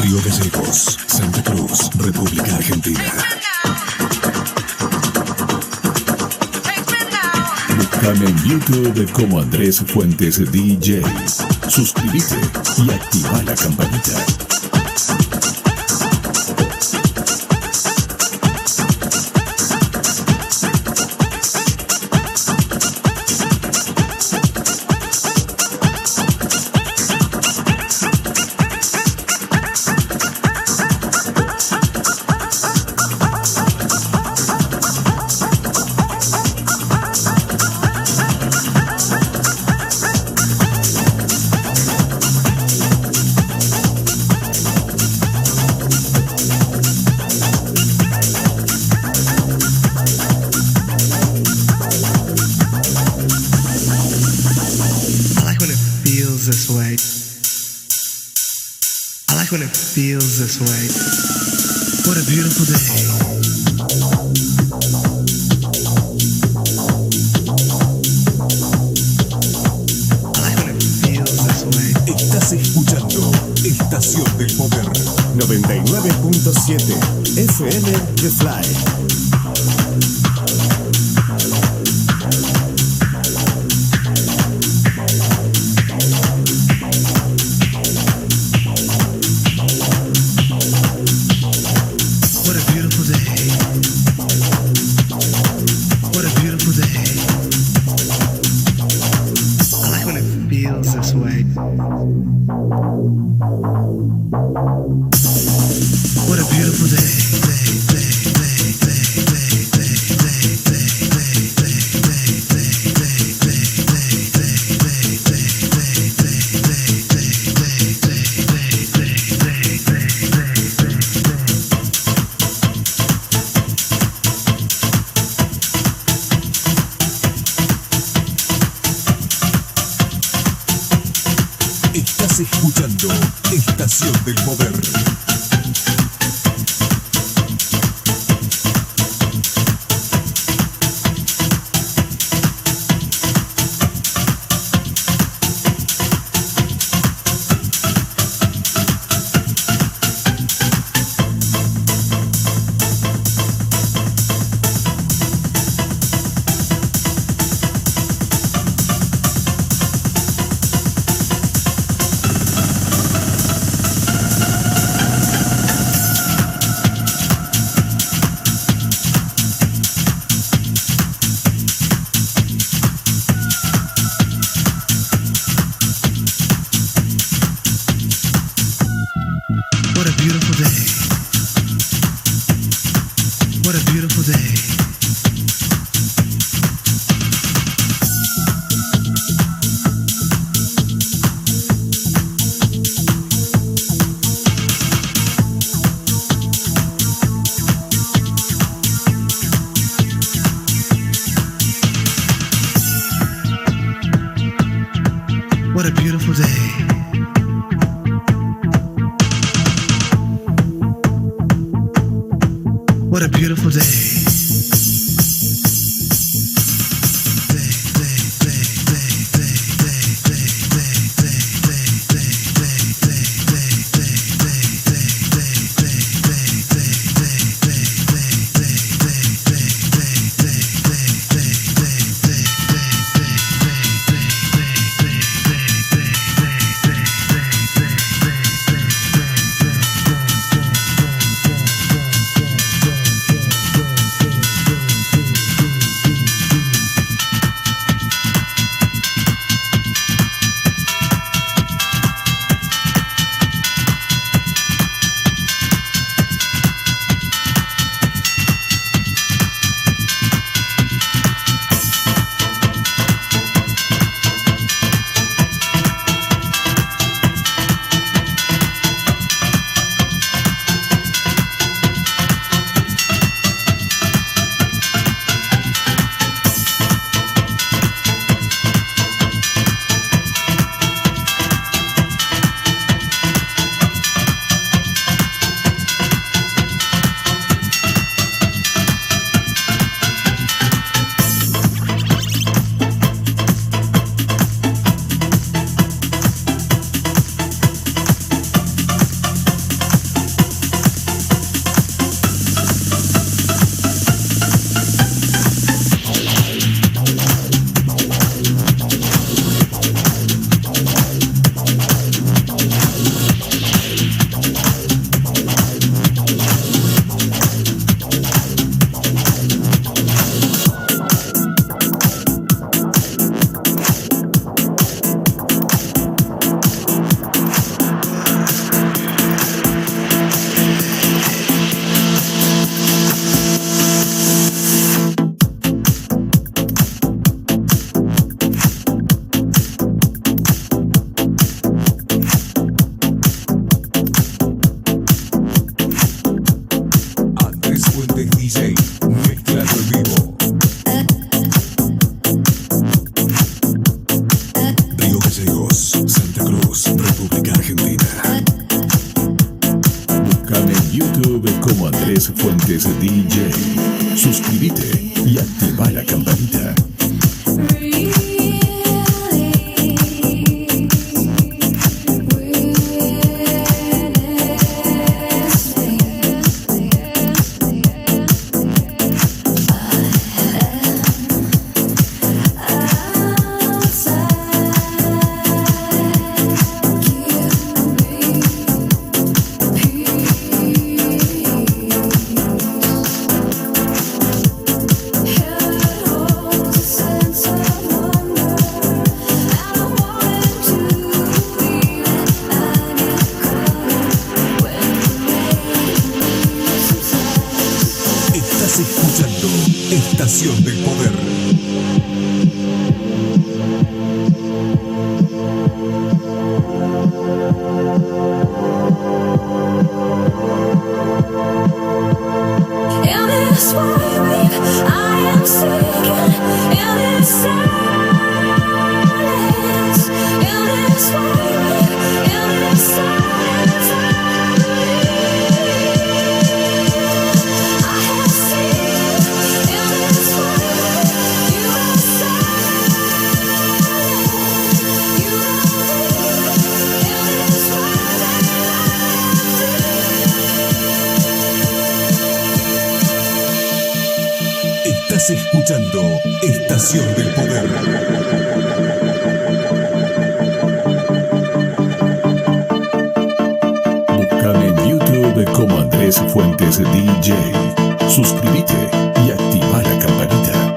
Río Gallegos, Santa Cruz, República Argentina. Búscame en YouTube como Andrés Fuentes DJ. Suscríbete y activa la campanita. This way. I like when it feels this way. What a beautiful day. I like when it feels this way. Estás escuchando Estación del Poder 99.7 FM de Fly. Estás escuchando Estación del Poder. What a beautiful day. What a beautiful day. Andrés Fuentes DJ. Suscríbete y activa la campanita. Escuchando Estación del Poder. Estás escuchando Estación del Poder. Búscame en YouTube como Andrés Fuentes DJ. Suscríbete y activa la campanita.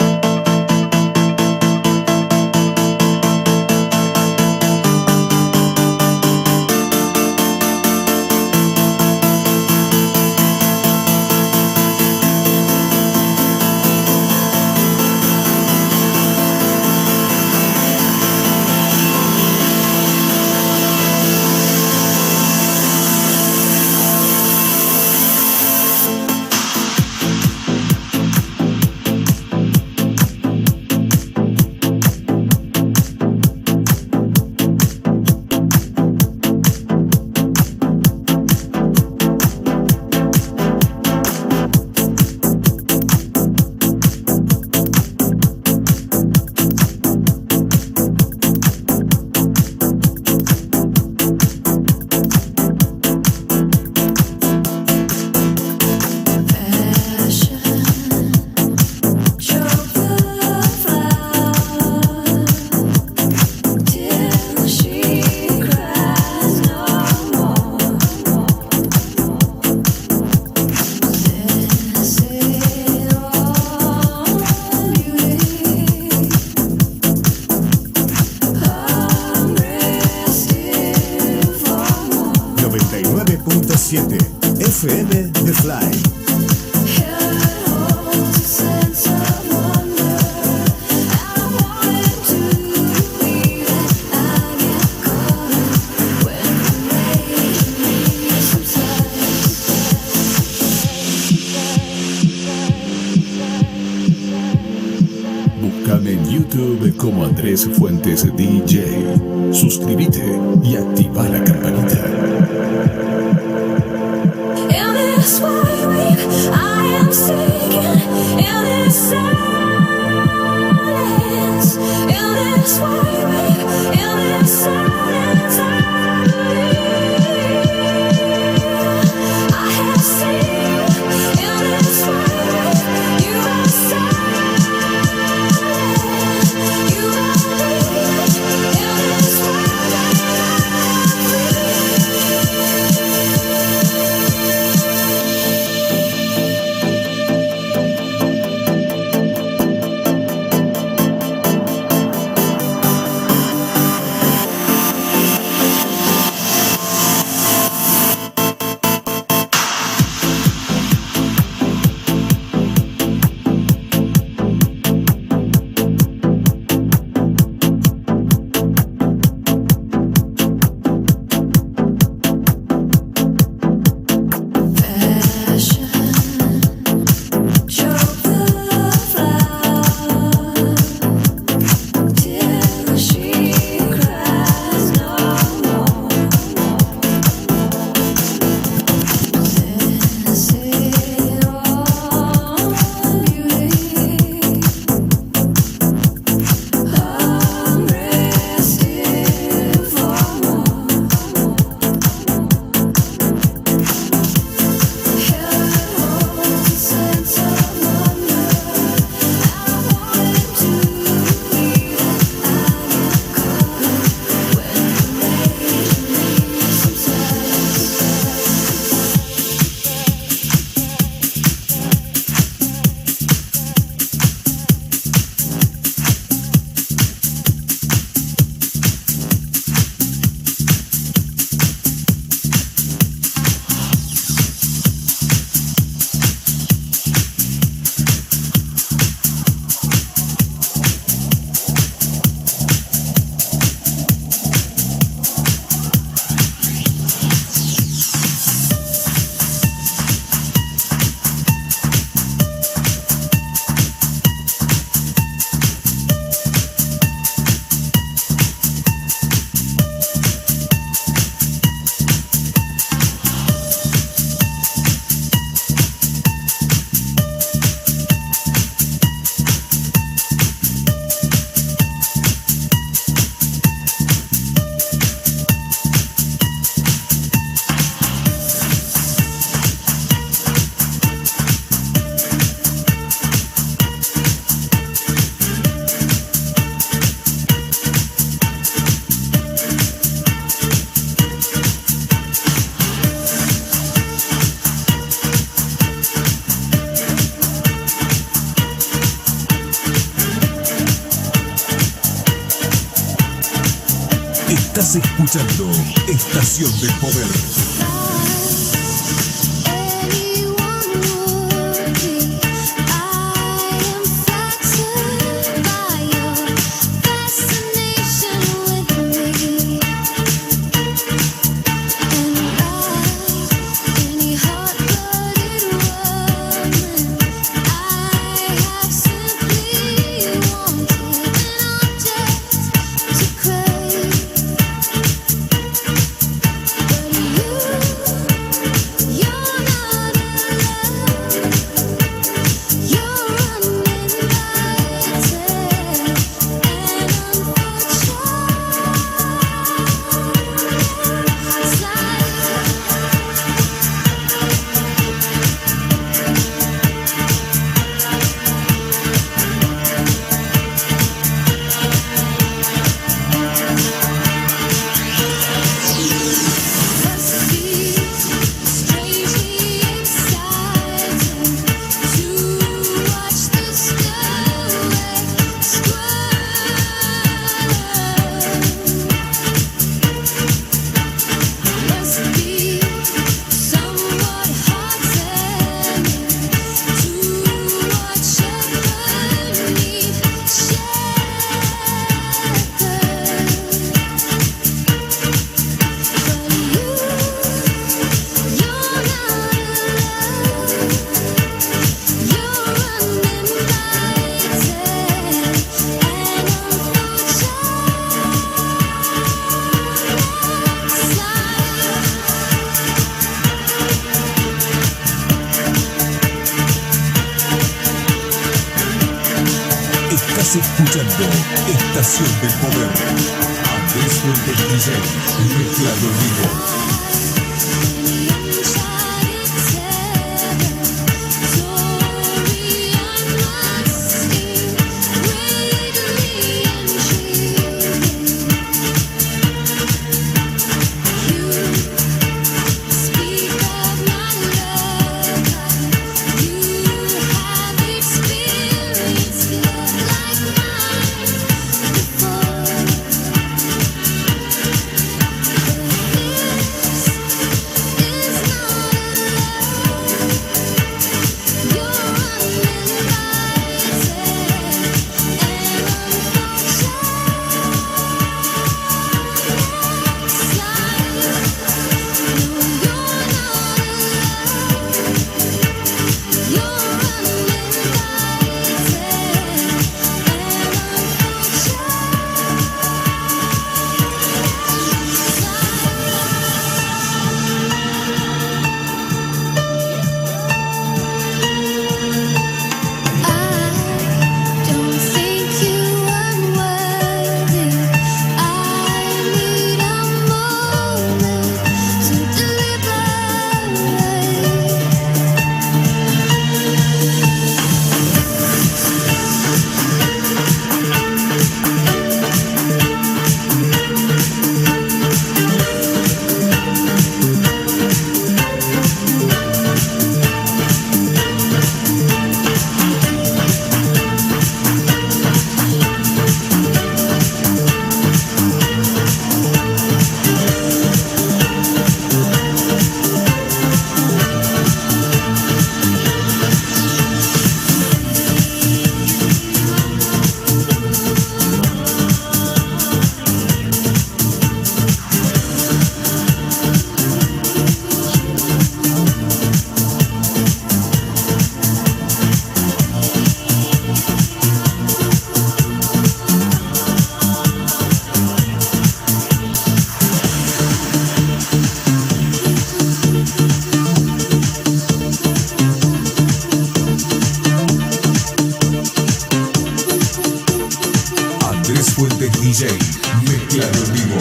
FM The Fly. Búscame en YouTube como Andrés Fuentes DJ. Suscríbete y activa la campanita. You Estás escuchando Estación del Poder. Estás escuchando Estación del Poder. Andrés Fuentes DJ, mezclado en vivo. Fuentes DJ, mezclado en vivo.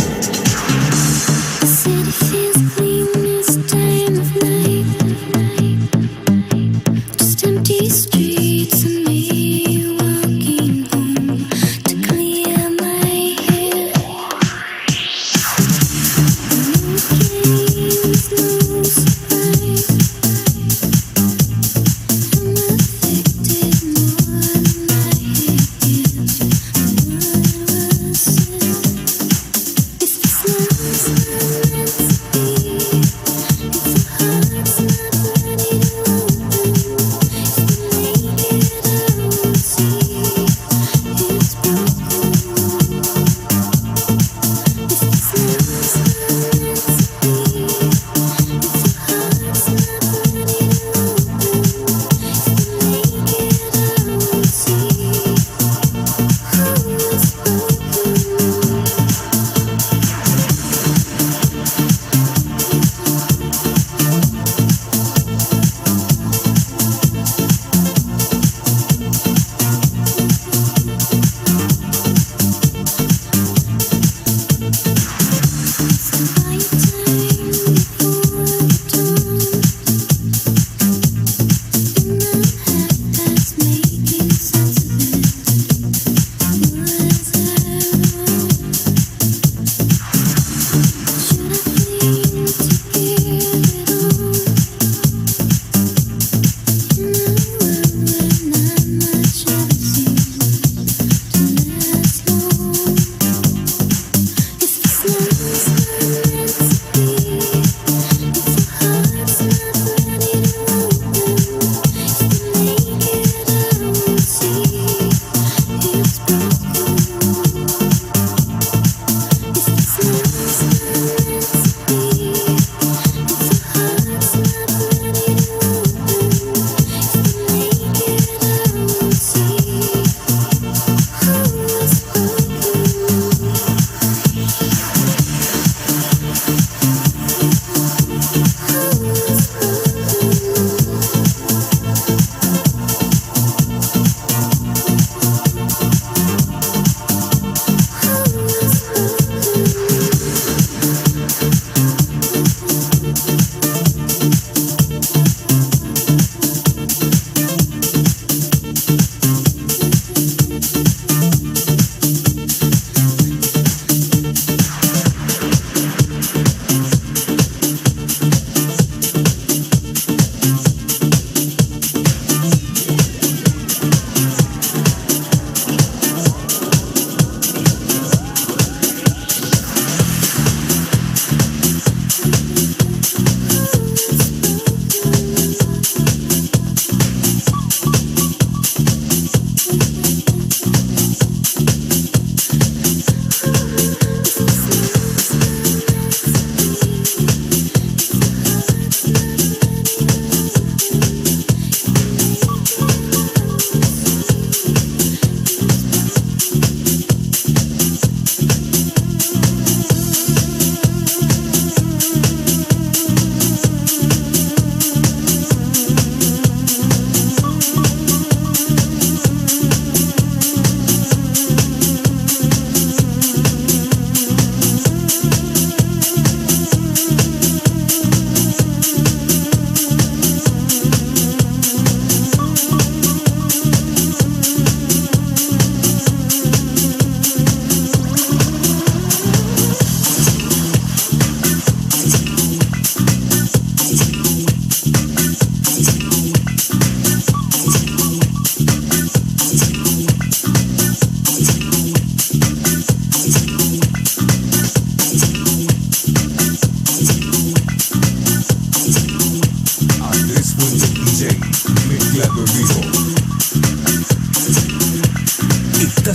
It's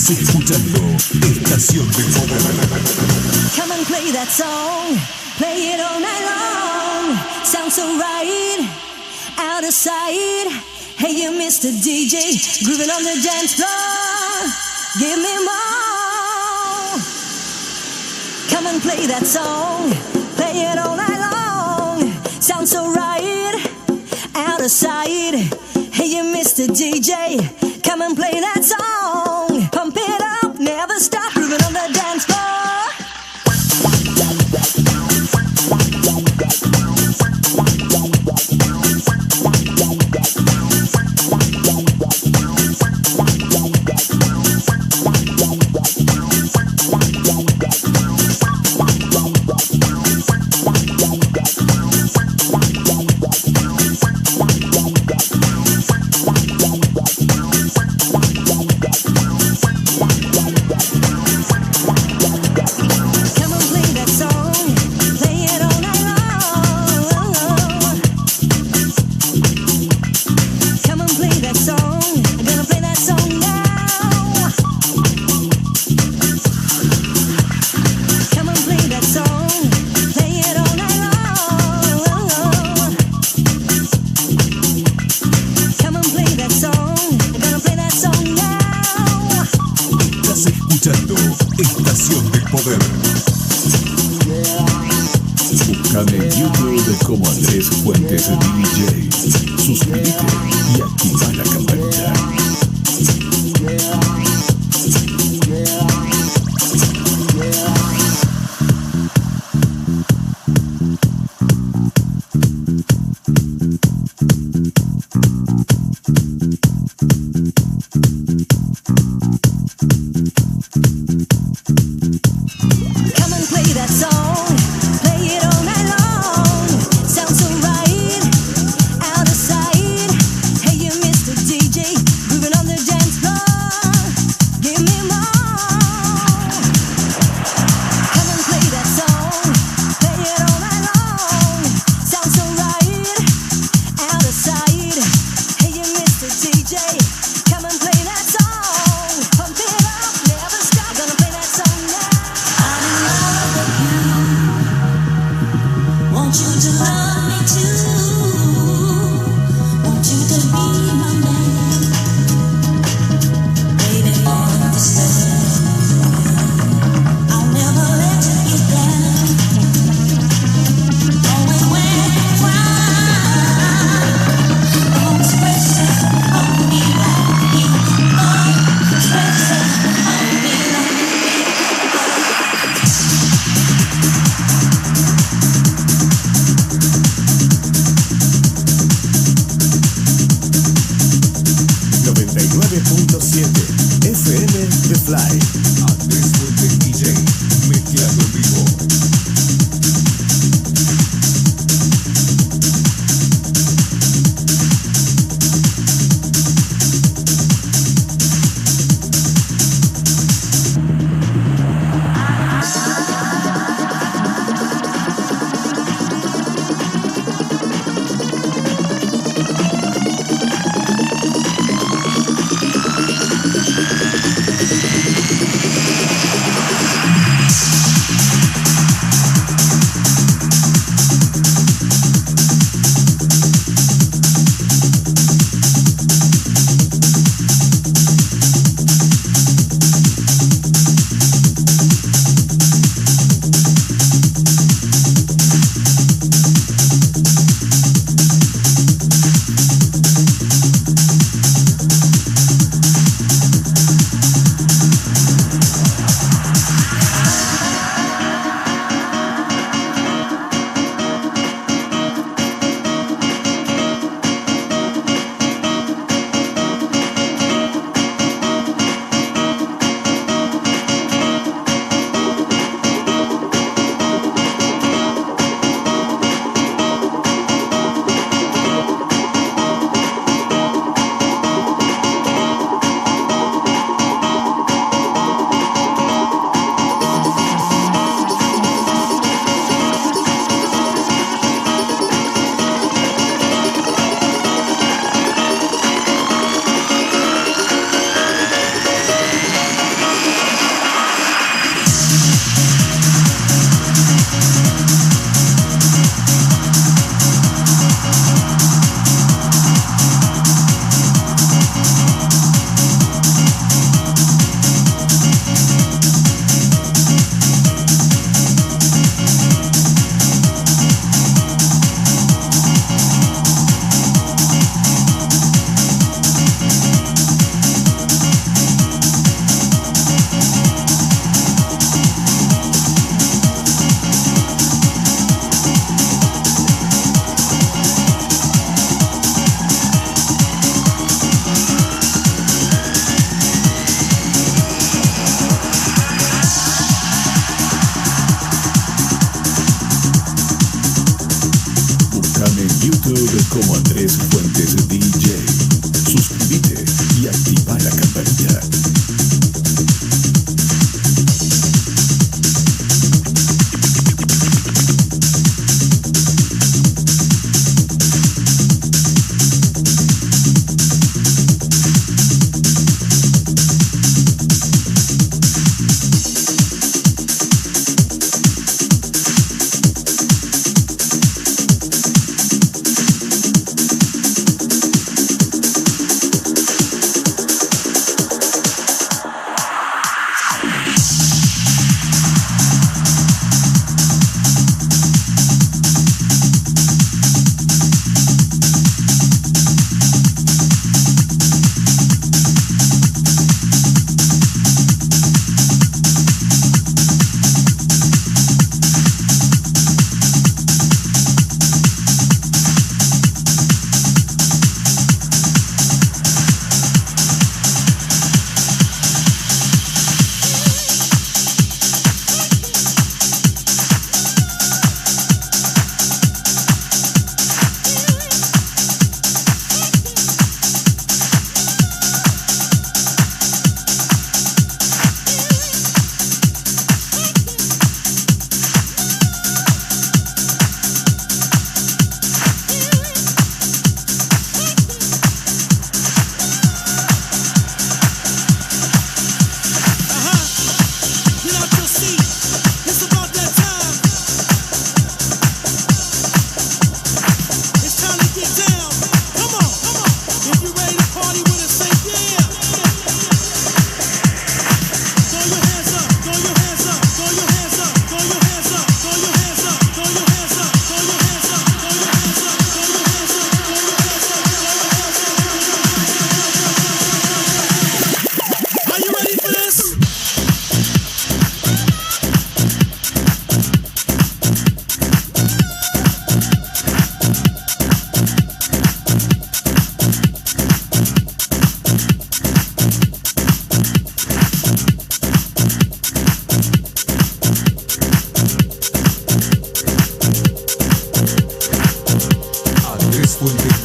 Estás escuchando Estación de Poder. Come and play that song, play it all night long. Sounds so right, out of sight. Hey, you Mr. DJ, grooving on the dance floor. Give me more. Come and play that song, play it all night long. Sounds so right, out of sight. Hey, you Mr. DJ, come and play that song. Pump it up, never stop, grooving on the dance floor. Estación del Poder. Buscame en YouTube como Andrés Fuentes DJ. Suscríbete y activa la campanita. Búscame en YouTube como Andrés Fuentes DJ. Suscríbete y activa la campanita.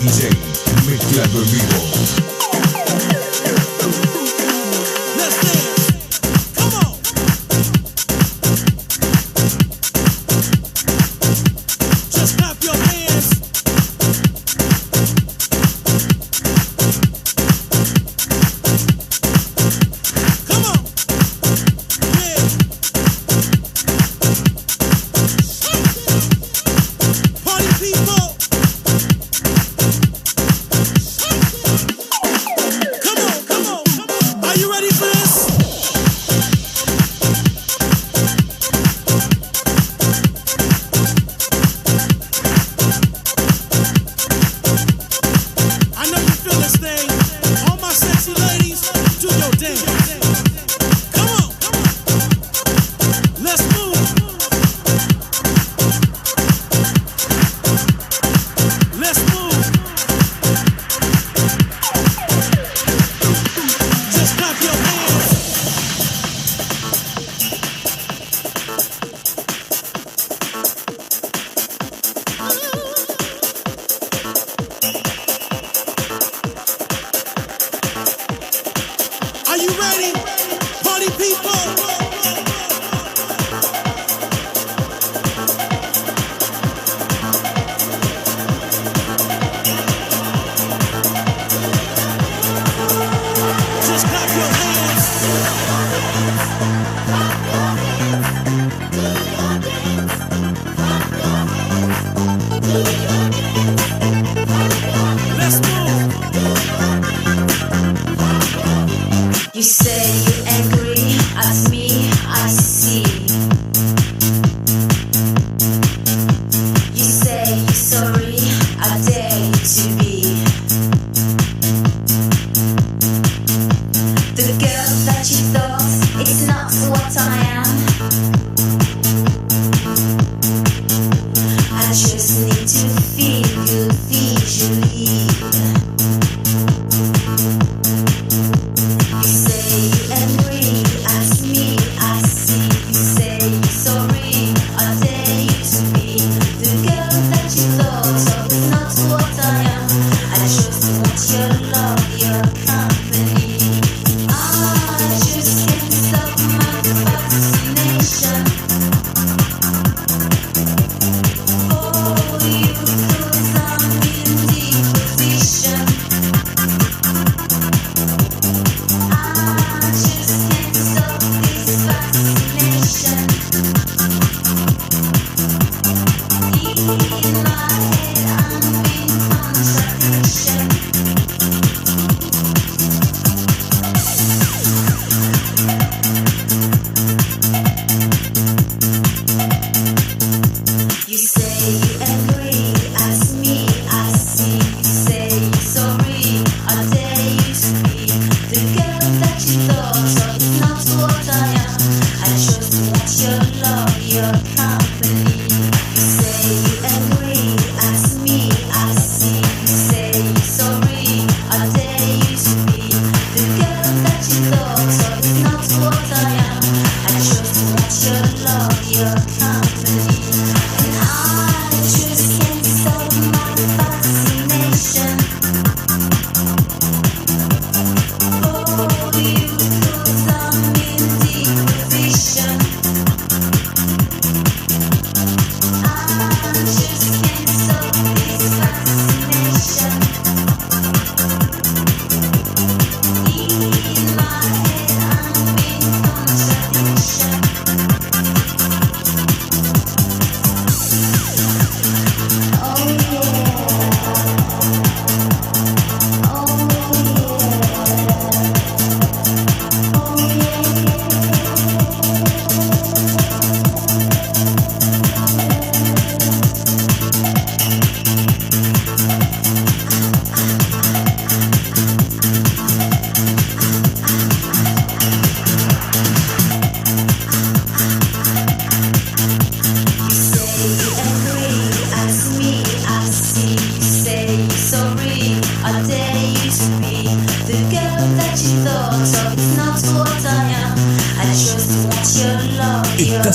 DJ, mezclando en vivo. You say you're angry at me, I see. You say you're sorry, I dare you to be. The girl that you thought is not what I am. I just need to feel you visually. So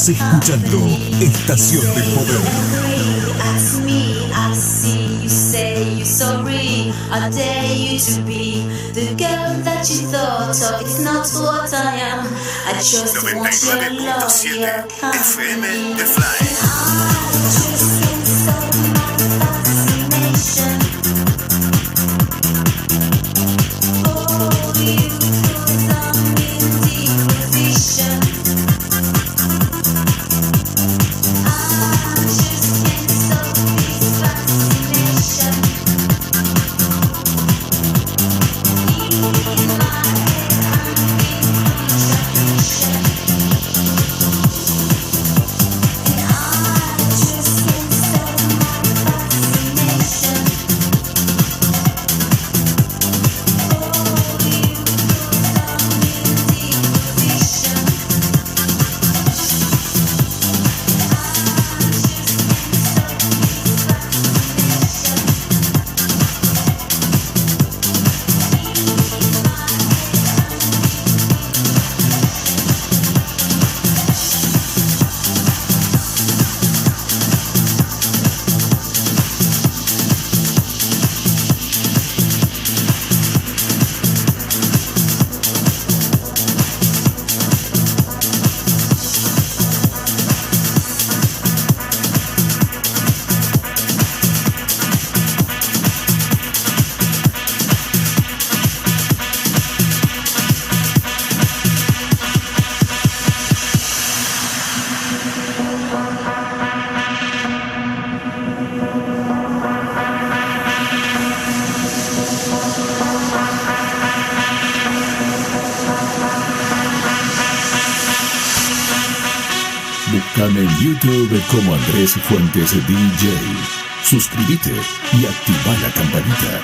Estás escuchando Estación del Poder. Ask me, I see you say you're sorry. I dare you to be the girl that you thought of. It's not what I am. I just want your love, your FM The Fly. I just can't stop my fascination. Oh, you put on in deep position. I just can't stop this fascination. In my head, I'm in contradiction. And I just can't stop my fascination. Oh, you put on in deep position. Búscame en YouTube como Andrés Fuentes DJ. Suscríbete y activa la campanita.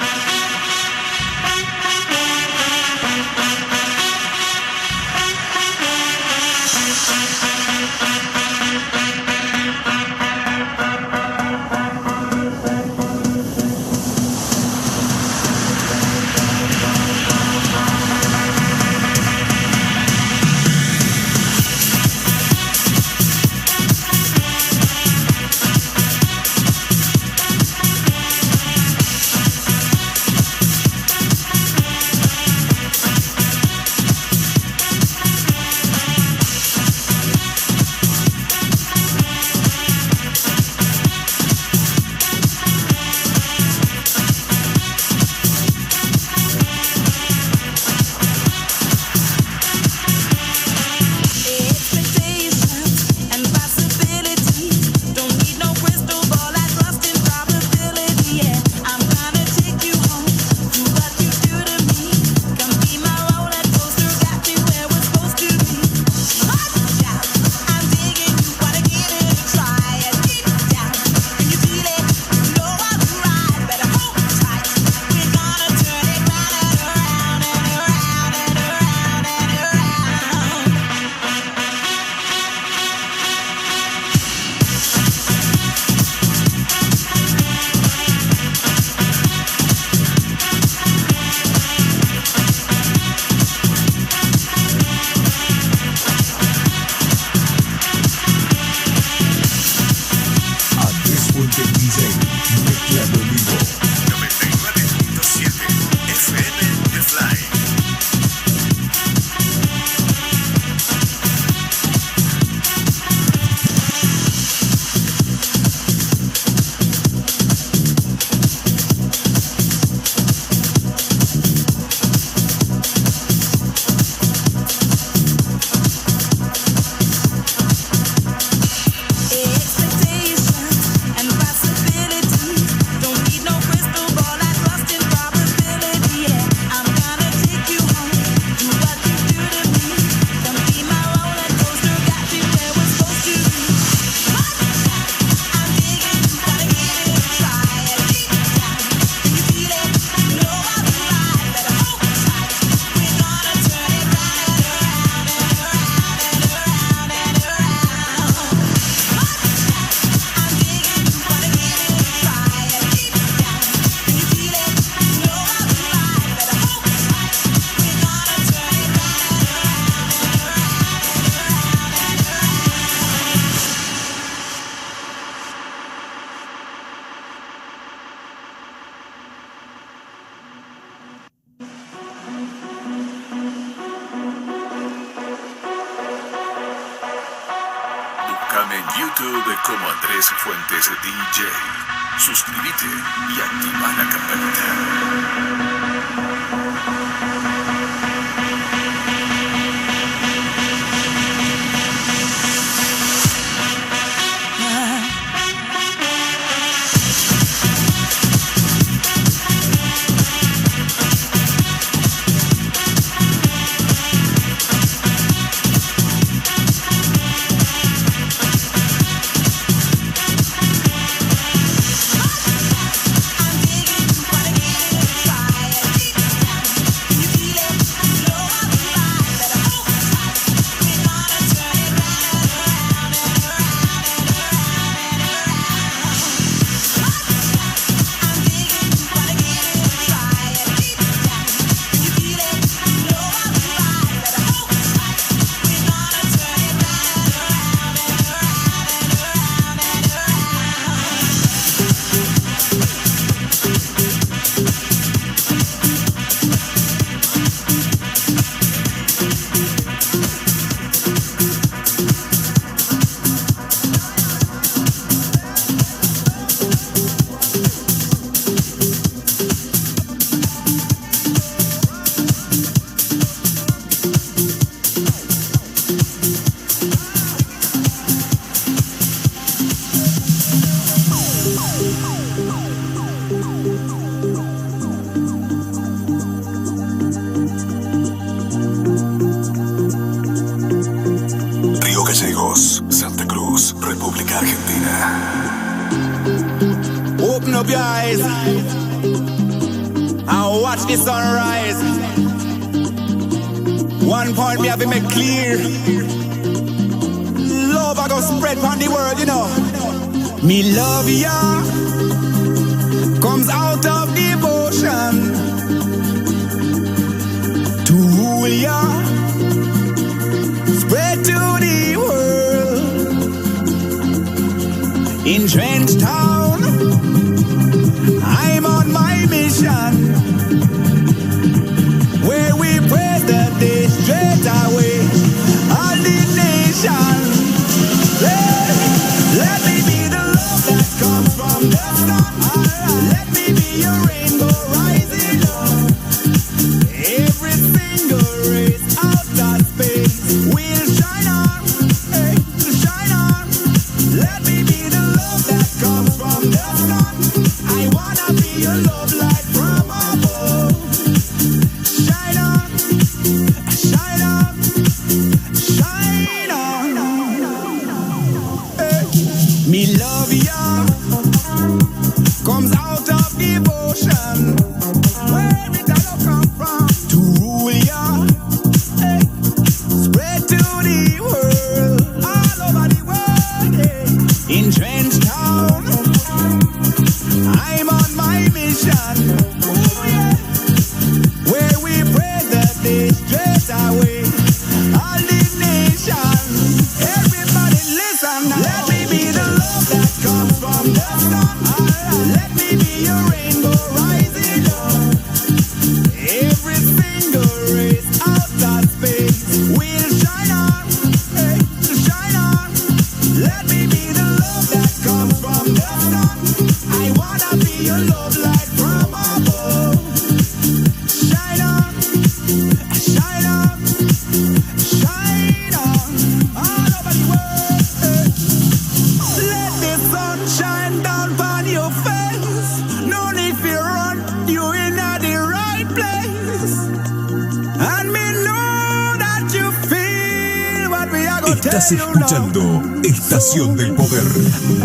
YouTube como Andrés Fuentes DJ. Suscríbete y activa la campanita. Santa Cruz, República Argentina. Open up your eyes and watch the sunrise. One point me have to make clear. Love I go spread on the world, you know. Me love ya comes out of devotion to rule ya, spread to the world. In Trench Town, I'm on my mission, where we pray that day straight away all the nation. Let me be the love that comes from the sun. Let me be your rainbow rising up. Every single race out of space will shine on, hey, shine on. Let me be the love that comes from the sun. I wanna be your love light from above. Shine on, shine on, shine on. Hey. Me love ya comes out of devotion. Where it all come from? To rule ya, hey. Spread to the world, all over the world, yeah. In Trench Town, I'm on my mission, ooh, yeah. Where we pray that day straight away all the nation. Everybody listen now. Let me be the love that comes from the sun. Let me be your rainbow rising up. Every single race out of space will shine on, hey, shine on. Let me be the love that comes from the sun. I wanna be your love light from above. Shine on, shine on, shine on, all over the world. Hey. Let the sun shine down on your face. No need to run, you in the right place. And me know that you feel what we are gonna Estás tell you now. escuchando Estación del Poder.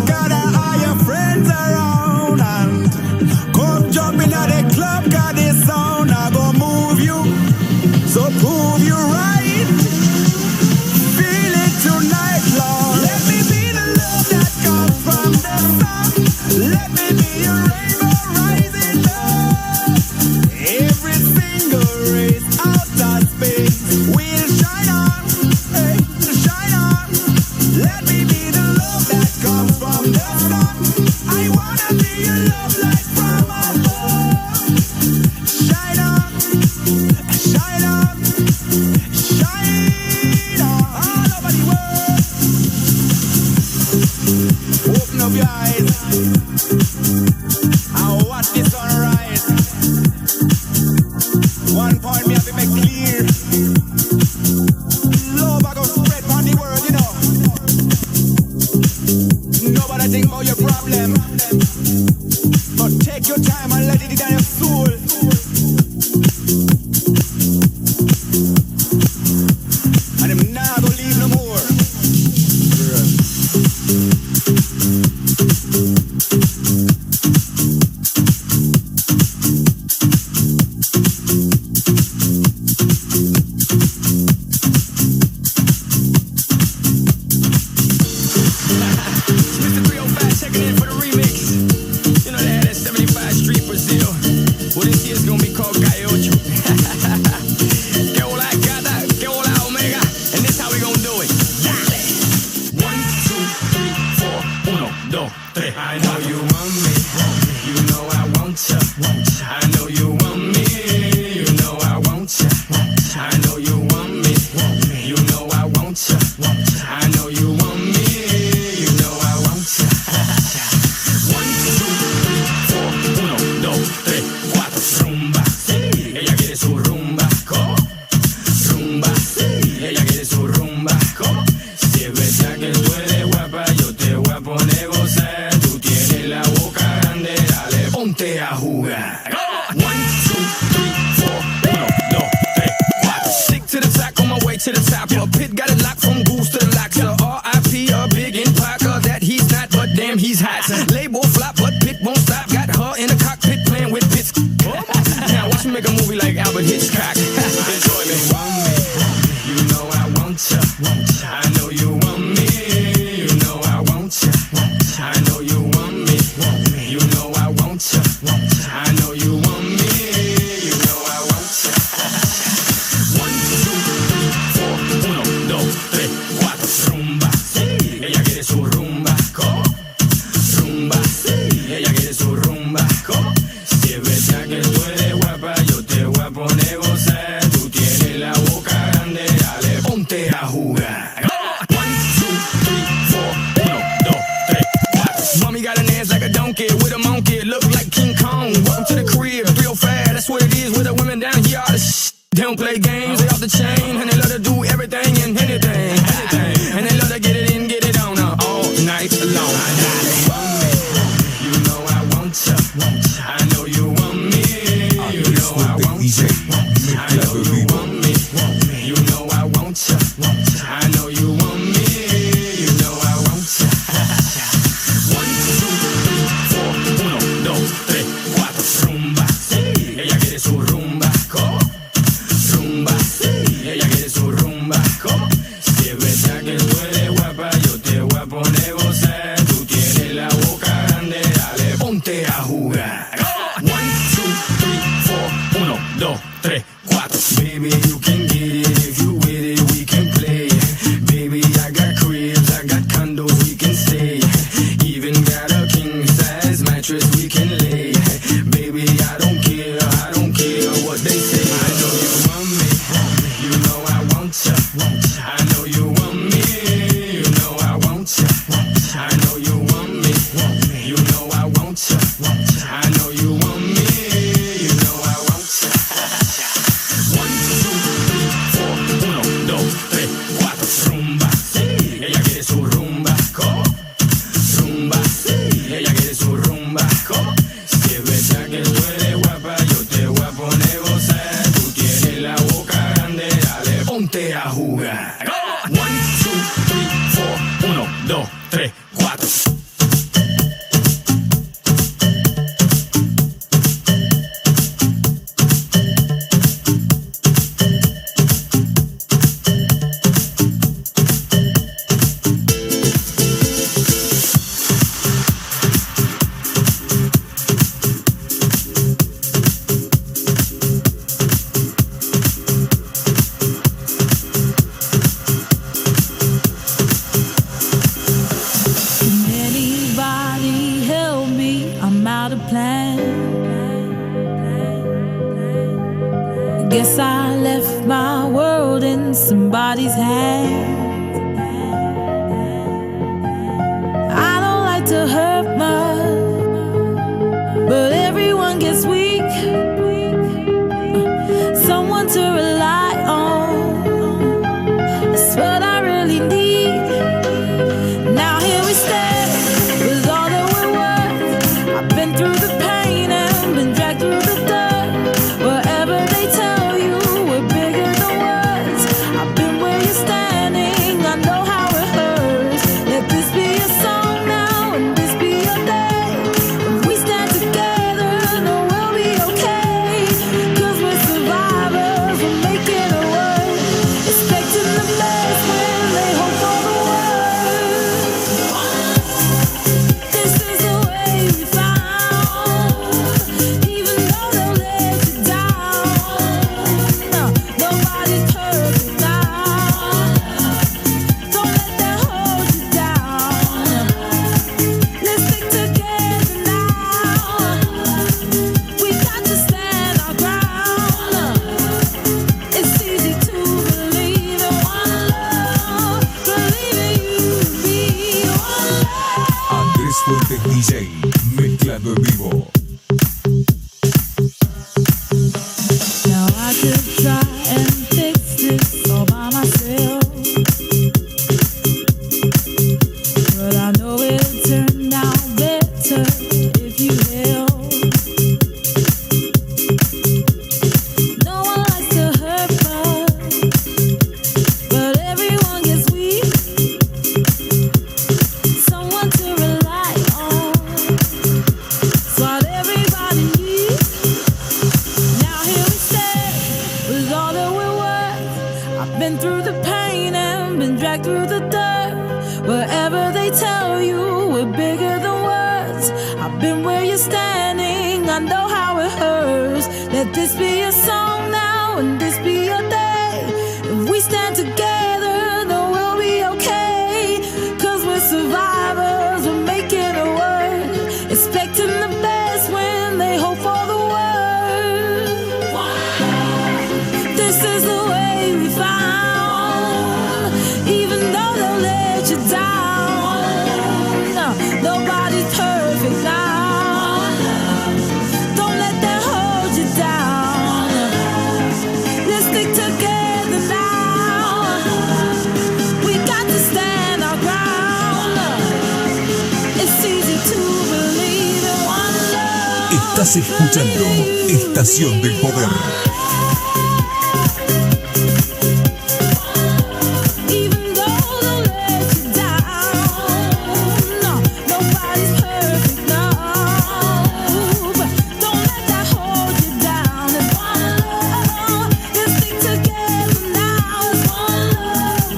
Gather all your friends around and come jump in at the club, got this sound I go move you, so prove you right. Feel it tonight, Lord. Let me be the love that comes from the sun. Let me be your rainbow rising up. Every single race out of space will shine on, hey, shine on. Let me be the love that comes from the sun. I wanna be your love light from above. Shine on, shine on, shine on, all over the world. Take your time and let it in your soul. And I'm not gonna leave no more. Guess I left my world in somebody's hands. I don't like to hurt much, but everyone gets weak. Someone to rely on, that's what I really need. Now here we stand with all that we're worth. I've been through the pain and I know how it hurts. Let this be your song now, and this be your day. If we stand together, then we'll be okay. 'Cause we're survivors, we're making it work. Expecting the best when they hope for the worst. This is the way we found. Even though they'll let you down, nobody's perfect now. Don't let that hold you down. Let's stick together now. We got to stand our ground. It's easy to believe in one love. Estás escuchando Estación del Poder. Even though they'll let you down, nobody's perfect, no. But don't let that hold you down. It's one love. Let's stick together now. It's one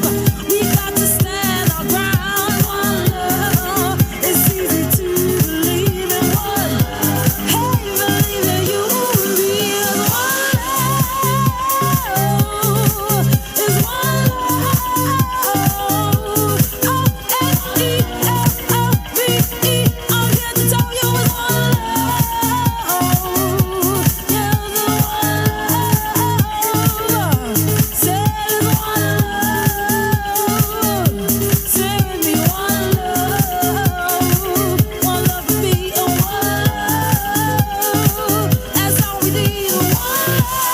love. We got to stand our ground. One love. It's easy to believe in one. Hey, believe that you and me is one love. It's one love. O-S-E-L-O-V-E. I'm here to tell you it's one love. Yeah, it's one love. Say it's one love. Say with me one love. One love for me and one love. That's all we need, one love.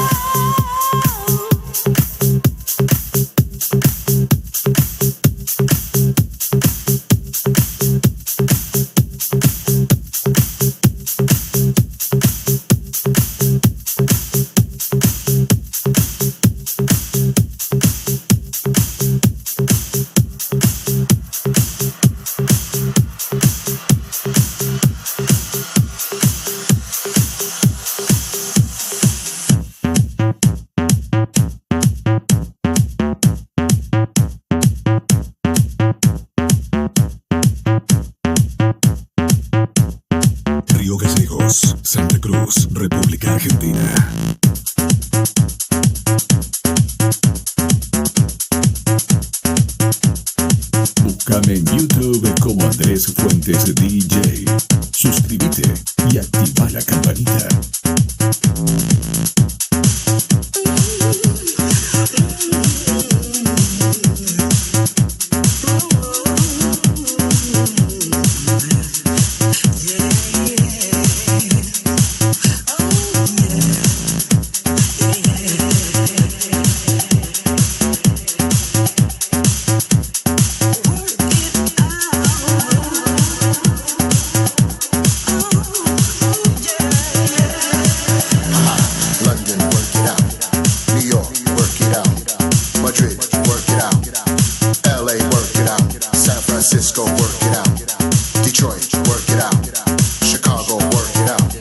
Río Gallegos, Santa Cruz, República Argentina. Búscame en YouTube como Andrés Fuentes DJ. Suscríbete y activa la campanita. London, work it out. New York, work it out. Madrid, work it out. LA, work it out. San Francisco, work it out. Detroit, work it out. Chicago, work it out.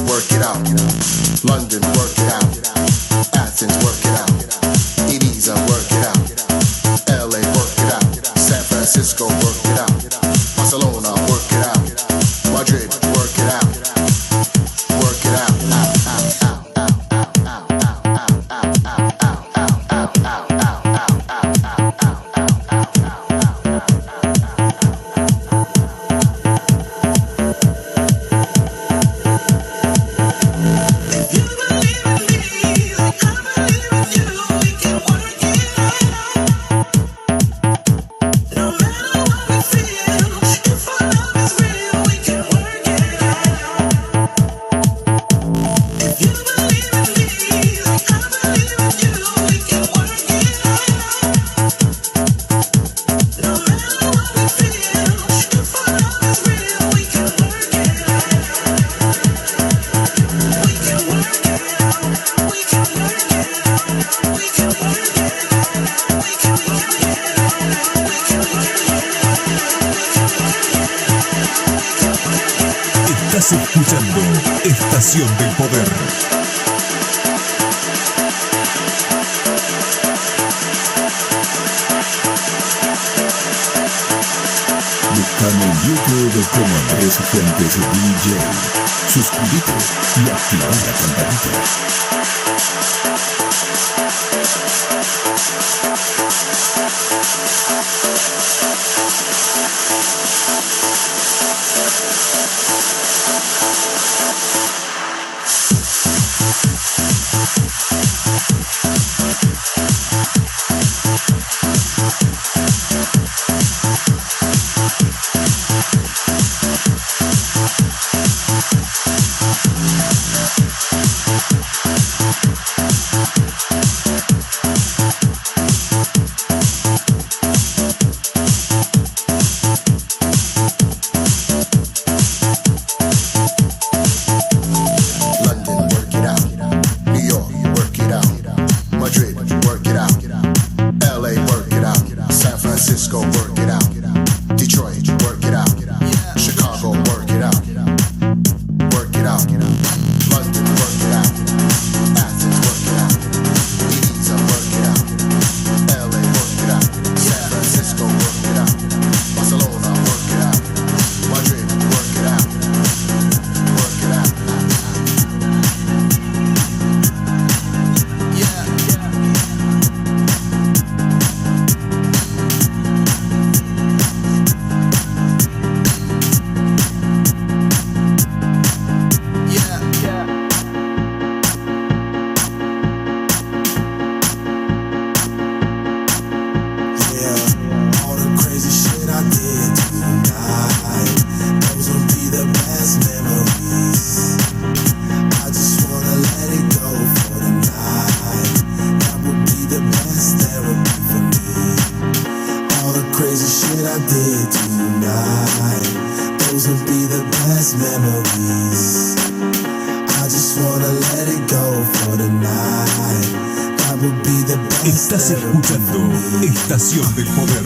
Work it out. London, work it out. Athens, work it out. Ibiza, work it out. LA, work it out. San Francisco, work it out. Barcelona, work it out. Madrid, work it out. Work it out. Estás escuchando Estación del Poder. Búscame en YouTube como Andrés Fuentes DJ. suscríbete y activa la campanita. Estás escuchando Estación del Poder.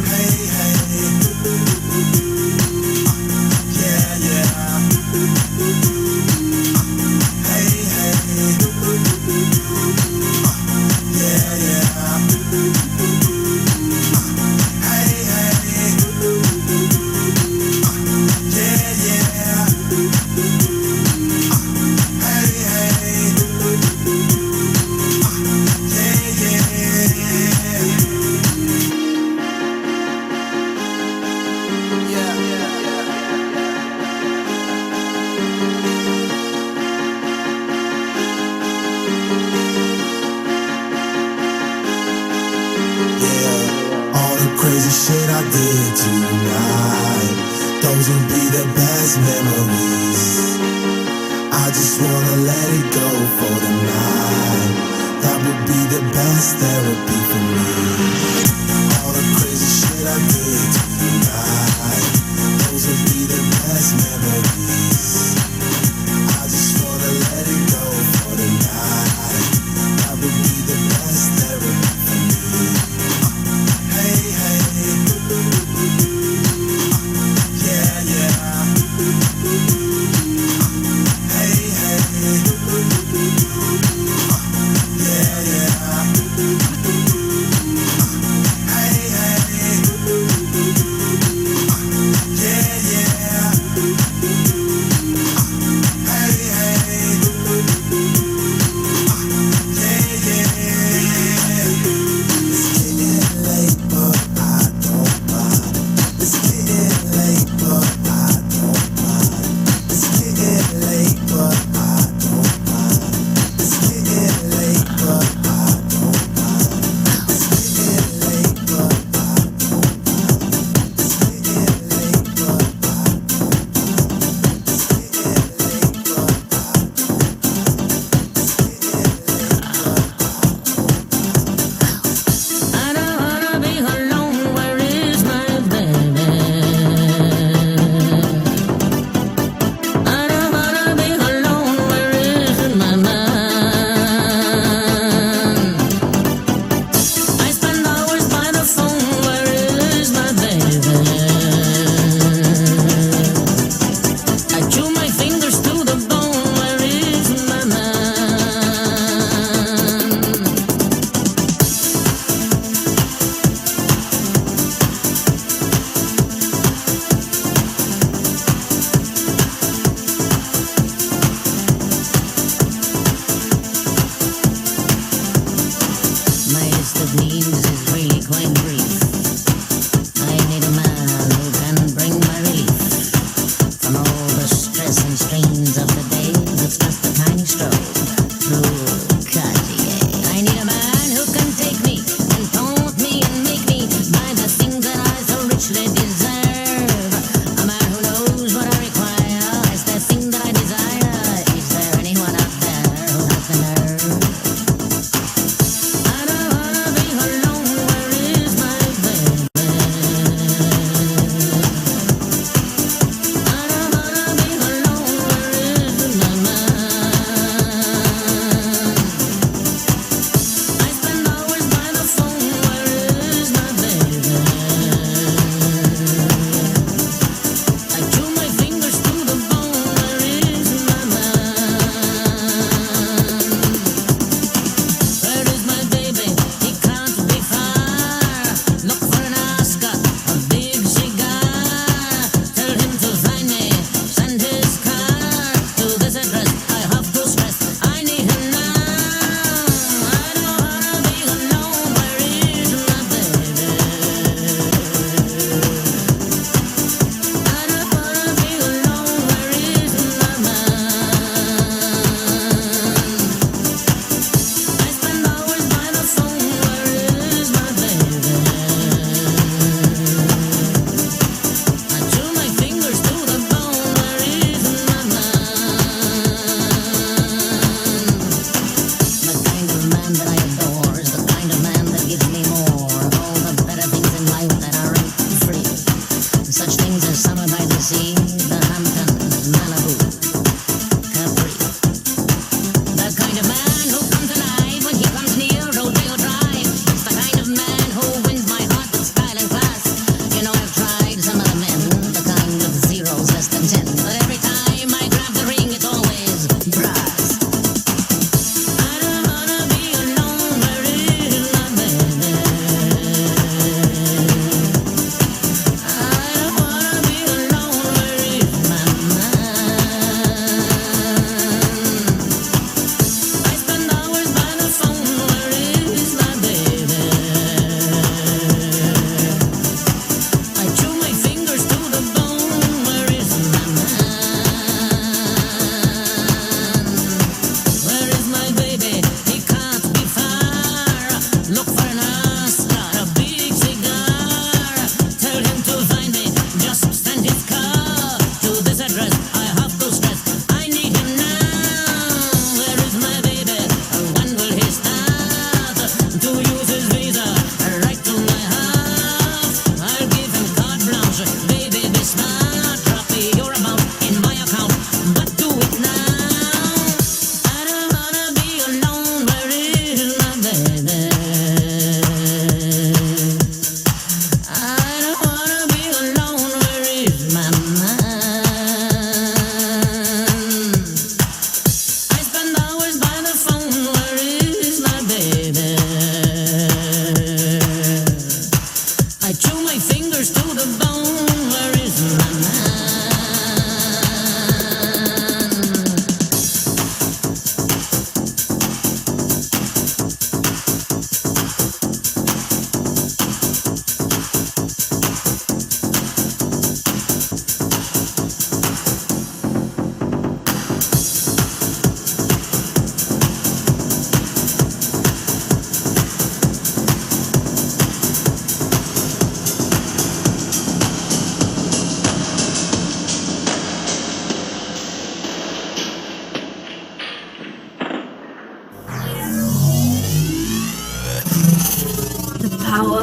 Crazy shit I did tonight, those would be the best memories. I just wanna let it go for the night. That would be the best therapy for me. All the crazy shit I did tonight, those would be the best memories. I just wanna let it go for the night. That would be the best therapy for me. Hey, hey. Yeah, yeah. Hey, hey. Yeah, yeah.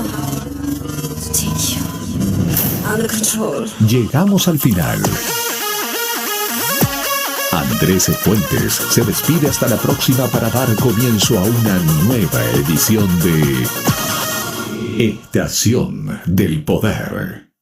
to take you under control. Llegamos al final. Andrés Fuentes se despide hasta la próxima para dar comienzo a una nueva edición de Estación del Poder.